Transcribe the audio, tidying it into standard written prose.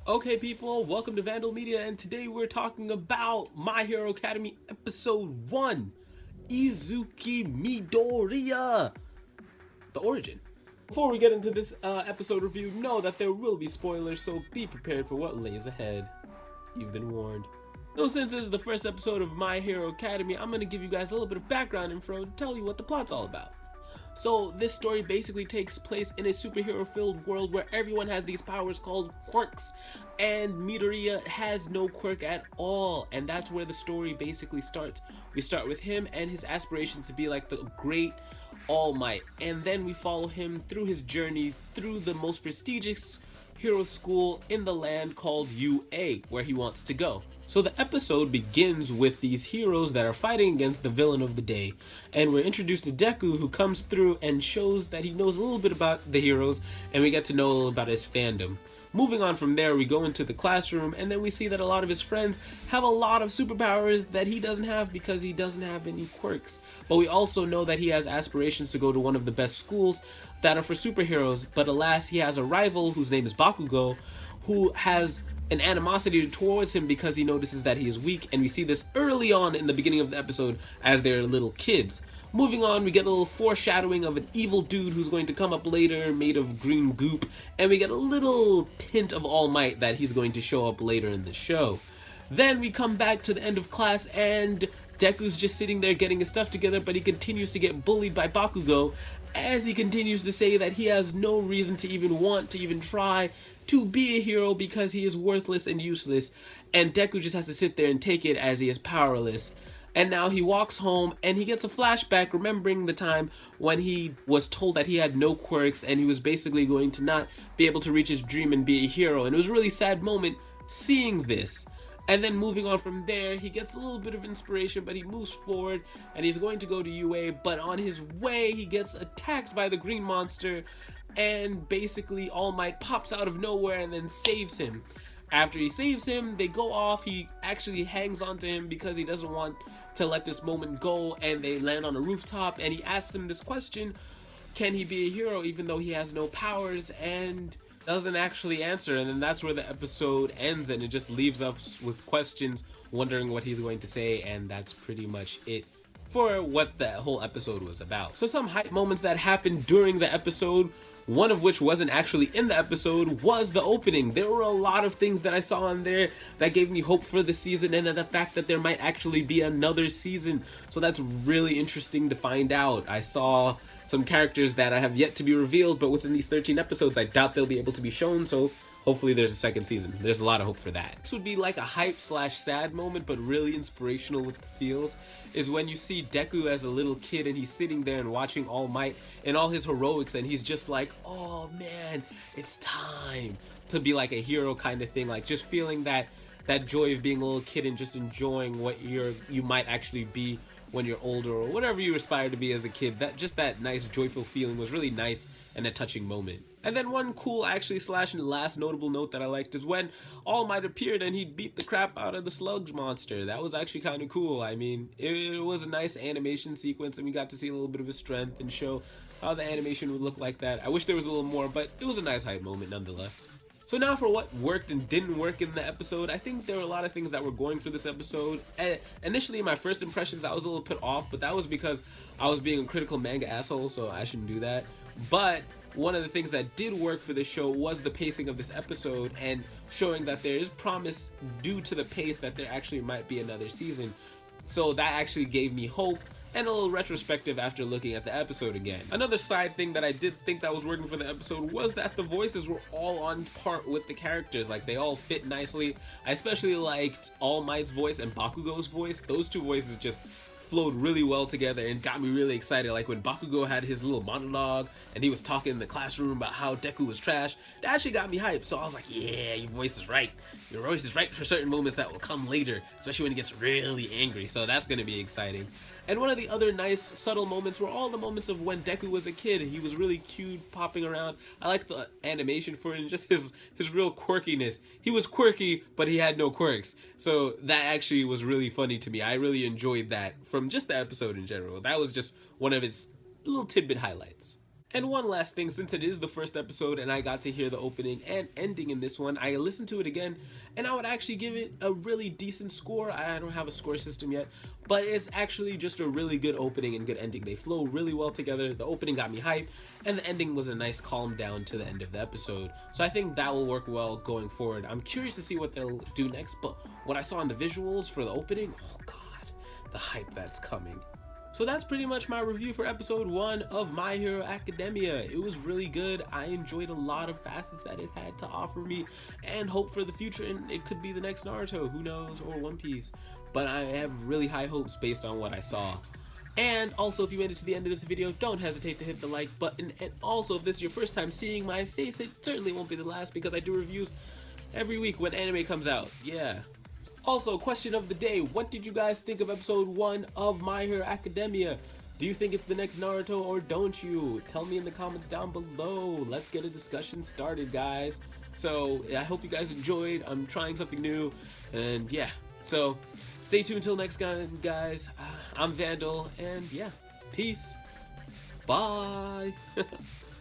Okay people, welcome to Vandel Media, and today we're talking about My Hero Academy Episode 1, Izuki Midoriya, the origin. Before we get into this episode review, know that there will be spoilers, so be prepared for what lays ahead. You've been warned. So since this is the first episode of My Hero Academy, I'm going to give you guys a little bit of background info to tell you what the plot's all about. So this story basically takes place in a superhero-filled world where everyone has these powers called quirks, and Midoriya has no quirk at all, and that's where the story basically starts. We start with him and his aspirations to be like the great All Might, and then we follow him through his journey through the most prestigious hero school in the land called Yuuei, where he wants to go. So the episode begins with these heroes that are fighting against the villain of the day, and we're introduced to Deku, who comes through and shows that he knows a little bit about the heroes, and we get to know a little about his fandom. Moving on from there, we go into the classroom, and then we see that a lot of his friends have a lot of superpowers that he doesn't have because he doesn't have any quirks. But we also know that he has aspirations to go to one of the best schools that are for superheroes, but alas, he has a rival whose name is Bakugo, who has an animosity towards him because he notices that he is weak, and we see this early on in the beginning of the episode as they're little kids. Moving on, we get a little foreshadowing of an evil dude who's going to come up later made of green goop, and we get a little hint of All Might that he's going to show up later in the show. Then we come back to the end of class, and Deku's just sitting there getting his stuff together, but he continues to get bullied by Bakugo as he continues to say that he has no reason to even want to even try to be a hero because he is worthless and useless, and Deku just has to sit there and take it as he is powerless. And now he walks home and he gets a flashback remembering the time when he was told that he had no quirks and he was basically going to not be able to reach his dream and be a hero, and it was a really sad moment seeing this. And then moving on from there, he gets a little bit of inspiration, but he moves forward and he's going to go to Yuuei, but on his way he gets attacked by the green monster, and basically All Might pops out of nowhere and then saves him. After he saves him, they go off. He actually hangs on to him because he doesn't want to let this moment go, and they land on a rooftop, and he asks him this question: can he be a hero even though he has no powers? And doesn't actually answer, and then that's where the episode ends, and it just leaves us with questions, wondering what he's going to say, and that's pretty much it for what the whole episode was about. So some hype moments that happened during the episode, one of which wasn't actually in the episode, was the opening. There were a lot of things that I saw on there that gave me hope for the season, and the fact that there might actually be another season. So that's really interesting to find out. I saw some characters that I have yet to be revealed, but within these 13 episodes, I doubt they'll be able to be shown, so hopefully there's a second season. There's a lot of hope for that. This would be like a hype/sad moment, but really inspirational with the feels, is when you see Deku as a little kid and he's sitting there and watching All Might and all his heroics, and he's just like, oh man, it's time to be like a hero kind of thing, like just feeling that joy of being a little kid and just enjoying what you might actually be when you're older, or whatever you aspire to be as a kid. That nice joyful feeling was really nice and a touching moment. And then one cool actually / last notable note that I liked is when All Might appeared and he beat the crap out of the sludge monster. That was actually kind of cool. I mean, it was a nice animation sequence, and we got to see a little bit of his strength and show how the animation would look like that. I wish there was a little more, but it was a nice hype moment nonetheless. So now for what worked and didn't work in the episode. I think there were a lot of things that were going for this episode. Initially, my first impressions, I was a little put off, but that was because I was being a critical manga asshole, so I shouldn't do that. But one of the things that did work for this show was the pacing of this episode, and showing that there is promise due to the pace that there actually might be another season. So that actually gave me hope and a little retrospective after looking at the episode again. Another side thing that I did think that was working for the episode was that the voices were all on par with the characters. Like, they all fit nicely. I especially liked All Might's voice and Bakugo's voice. Those two voices just flowed really well together and got me really excited. Like when Bakugo had his little monologue and he was talking in the classroom about how Deku was trash, that actually got me hyped. So I was like, yeah, your voice is right. Your voice is right for certain moments that will come later, especially when he gets really angry. So that's going to be exciting. And one of the other nice subtle moments were all the moments of when Deku was a kid. He was really cute, popping around. I like the animation for it and just his real quirkiness. He was quirky, but he had no quirks. So that actually was really funny to me. I really enjoyed that from just the episode in general. That was just one of its little tidbit highlights. And one last thing, since it is the first episode and I got to hear the opening and ending in this one, I listened to it again and I would actually give it a really decent score. I don't have a score system yet, but it's actually just a really good opening and good ending. They flow really well together. The opening got me hyped and the ending was a nice calm down to the end of the episode. So I think that will work well going forward. I'm curious to see what they'll do next, but what I saw in the visuals for the opening, oh god, the hype that's coming. So that's pretty much my review for episode 1 of My Hero Academia. It was really good. I enjoyed a lot of facets that it had to offer me and hope for the future, and it could be the next Naruto, who knows, or One Piece. But I have really high hopes based on what I saw. And also, if you made it to the end of this video, don't hesitate to hit the like button. And also, if this is your first time seeing my face, it certainly won't be the last because I do reviews every week when anime comes out. Yeah. Also, question of the day, what did you guys think of episode 1 of My Hero Academia? Do you think it's the next Naruto or don't you? Tell me in the comments down below. Let's get a discussion started, guys. So, I hope you guys enjoyed. I'm trying something new, and yeah. So, stay tuned until next time, guys. I'm Vandel, and yeah, peace. Bye.